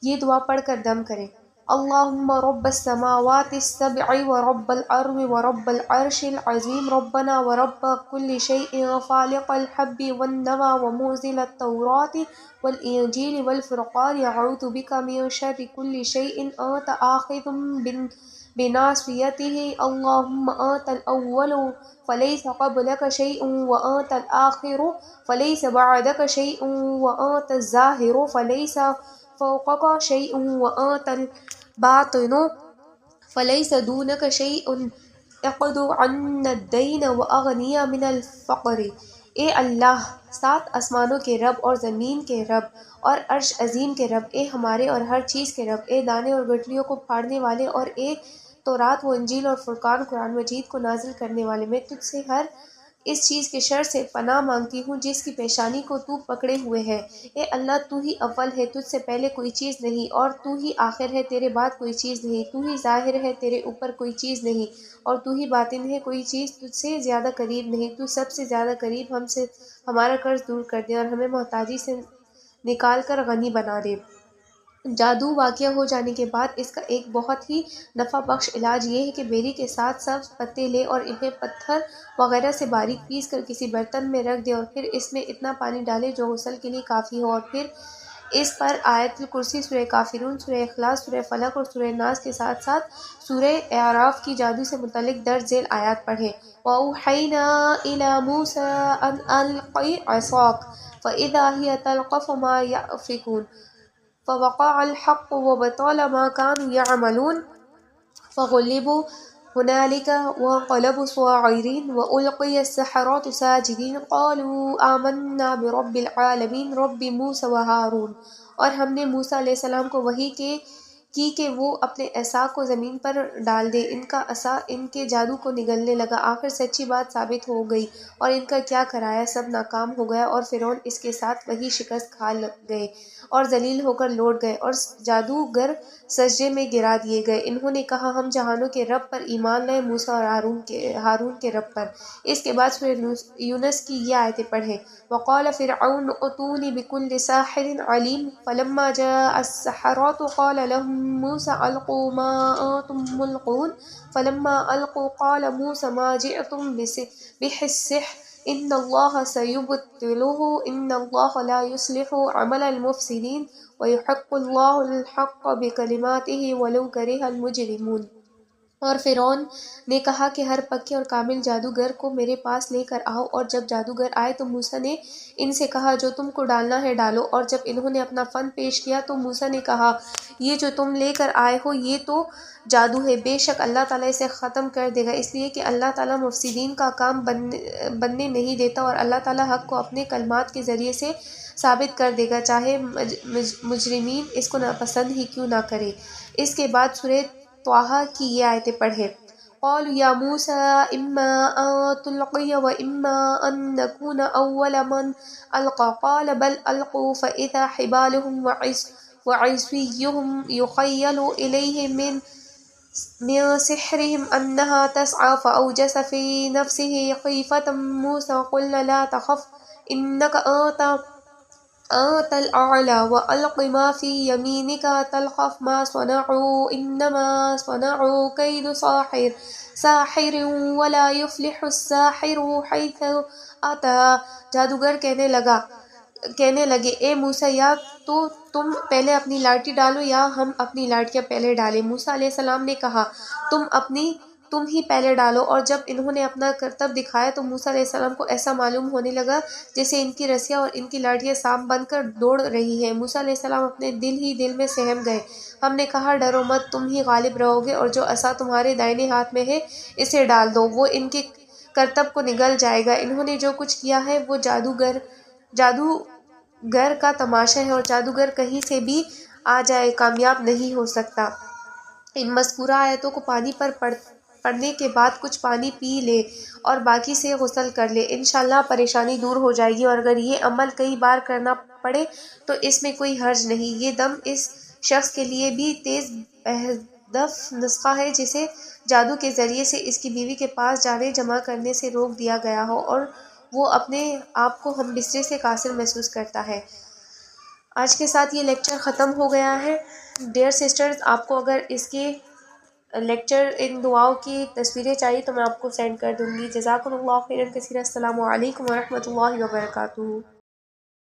یہ دعا پڑھ کر دم کریں۔ اللہم رب السماوات السبع ورب الارض ورب العرش العظیم ربنا ورب كل شيء خالق الحب والنوى ومنزل التوراة والانجیل والفرقان اعوذ بك من شر كل شيء انت آخذ بناصيته اللهم انت الاول فليس قبلك شيء وانت الاخر فليس بعدك شيء وانت الظاهر فليس فوقك شيء وانت الباطن فليس دونك شيء اقض عنا الدين واغنیا من الفقر۔ اے اللہ، سات آسمانوں کے رب اور زمین کے رب اور عرش عظیم کے رب، اے ہمارے اور ہر چیز کے رب، اے دانے اور گٹھلیوں کو پھاڑنے والے اور اے تورات و انجیل اور فرقان قرآن مجید کو نازل کرنے والے، میں تجھ سے ہر اس چیز کے شر سے پناہ مانگتی ہوں جس کی پیشانی کو تو پکڑے ہوئے ہے۔ اے اللہ، تو ہی اول ہے، تجھ سے پہلے کوئی چیز نہیں، اور تو ہی آخر ہے، تیرے بعد کوئی چیز نہیں، تو ہی ظاہر ہے، تیرے اوپر کوئی چیز نہیں، اور تو ہی باطن ہے، کوئی چیز تجھ سے زیادہ قریب نہیں۔ تو سب سے زیادہ قریب، ہم سے ہمارا قرض دور کر دے اور ہمیں محتاجی سے نکال کر غنی بنا دے۔ جادو واقع ہو جانے کے بعد اس کا ایک بہت ہی نفع بخش علاج یہ ہے کہ بیری کے ساتھ سبز پتے لے اور انہیں پتھر وغیرہ سے باریک پیس کر کسی برتن میں رکھ دے اور پھر اس میں اتنا پانی ڈالے جو غسل کے لیے کافی ہو، اور پھر اس پر آیت الکرسی، سورہ کافرون، سورہ اخلاص، سورہ فلق اور سورہ ناس کے ساتھ ساتھ سورہ اعراف کی جادو سے متعلق درج ذیل آیات پڑھے۔ وَأَوْحَيْنَا إِلَى مُوسَىٰ أَنْ أَلْقِ عَصَاكَ فَإِذَا هِيَ تَلْقَفُ مَا يَأْفِكُونَ فوقع الحق وبطل ما كانوا يعملون فغلبوا هنالك وانقلبوا صاغرين وألقي السحرة ساجدين قالوا آمنا برب العالمين رب موسى وهارون۔ اور ہم نے موسیٰ علیہ السلام کو وحی کی کہ وہ اپنے عصا کو زمین پر ڈال دے، ان کا عصا ان کے جادو کو نگلنے لگا، آخر سچی بات ثابت ہو گئی اور ان کا کیا کرایا سب ناکام ہو گیا، اور فرعون اس کے ساتھ وہی شکست کھا گئے اور ذلیل ہو کر لوٹ گئے اور جادوگر سجدے میں گرا دیے گئے۔ انہوں نے کہا ہم جہانوں کے رب پر ایمان لائے، موسیٰ اور ہارون کے رب پر۔ اس کے بعد سورہ یونس کی یہ آیتیں پڑھیں۔ وقال فرعون ائتونی بكل ساحر علیم فلما جاء السحرة قال لهم موسى القوا ما انتم ملقون فلما القوا قال موسى ما جئتم به السحر ان اللہ سيبطله ان اللہ لا يصلح عمل المفسدين ويحق اللہ الحق بکلماته ولو کرہ المجرمون۔ اور فرعون نے کہا کہ ہر پکے اور کامل جادوگر کو میرے پاس لے کر آؤ، اور جب جادوگر آئے تو موسیٰ نے ان سے کہا جو تم کو ڈالنا ہے ڈالو، اور جب انہوں نے اپنا فن پیش کیا تو موسیٰ نے کہا یہ جو تم لے کر آئے ہو یہ تو جادو ہے، بے شک اللہ تعالیٰ اسے ختم کر دے گا، اس لیے کہ اللہ تعالیٰ مفسدین کا کام بننے نہیں دیتا اور اللہ تعالیٰ حق کو اپنے کلمات کے ذریعے سے ثابت کر دے گا، چاہے مجرمین اس کو ناپسند ہی کیوں نہ کرے۔ اس کے بعد سورہ طٰہٰ کی یہ آیتیں پڑھیں۔ قالوا یا موسیٰ اما ان تلقی و اما ان نکون اول من القی قال بل القوا فاذا حبالهم وعصیهم يخیل الیہ من سحرهم انها تسعى فاوجس في نفسه خیفة موسیٰ قلنا لا تخف انك انت الاعلی والق ما في يمينك تلقف ما صنعوا انما صنعوا كيد ساحر ولا يفلح الساحر حيث اتى۔ جادوگر کہنے لگے اے موسیٰ یا تو تم پہلے اپنی لاٹھی ڈالو یا ہم اپنی لاٹھیاں پہلے ڈالیں۔ موسیٰ علیہ السلام نے کہا تم ہی پہلے ڈالو، اور جب انہوں نے اپنا کرتب دکھایا تو موسیٰ علیہ السلام کو ایسا معلوم ہونے لگا جیسے ان کی رسیاں اور ان کی لاٹھیاں سانپ بن کر دوڑ رہی ہیں۔ موسیٰ علیہ السلام اپنے دل میں سہم گئے۔ ہم نے کہا ڈرو مت، تم ہی غالب رہو گے، اور جو عصا تمہارے دائیں ہاتھ میں ہے اسے ڈال دو، وہ ان کے کرتب کو نگل جائے گا۔ انہوں نے جو کچھ کیا ہے وہ جادوگر کا تماشا ہے، اور جادوگر کہیں سے بھی آ جائے کامیاب نہیں ہو سکتا۔ ان مذکورہ آیتوں کو پانی پر پڑھنے کے بعد کچھ پانی پی لے اور باقی سے غسل کر لے، انشاءاللہ پریشانی دور ہو جائے گی، اور اگر یہ عمل کئی بار کرنا پڑے تو اس میں کوئی حرج نہیں۔ یہ دم اس شخص کے لیے بھی تیز بہدف نسخہ ہے جسے جادو کے ذریعے سے اس کی بیوی کے پاس جانیں جمع کرنے سے روک دیا گیا ہو اور وہ اپنے آپ کو ہم بستر سے قاصر محسوس کرتا ہے۔ آج کے ساتھ یہ لیکچر ختم ہو گیا ہے۔ ڈیئر سسٹرز، آپ کو اگر اس کے لیکچر ان دعاؤں کی تصویریں چاہیے تو میں آپ کو سینڈ کر دوں گی۔ جزاکم اللہ خیرا کثیرا۔ السلام علیکم ورحمۃ اللہ وبرکاتہ۔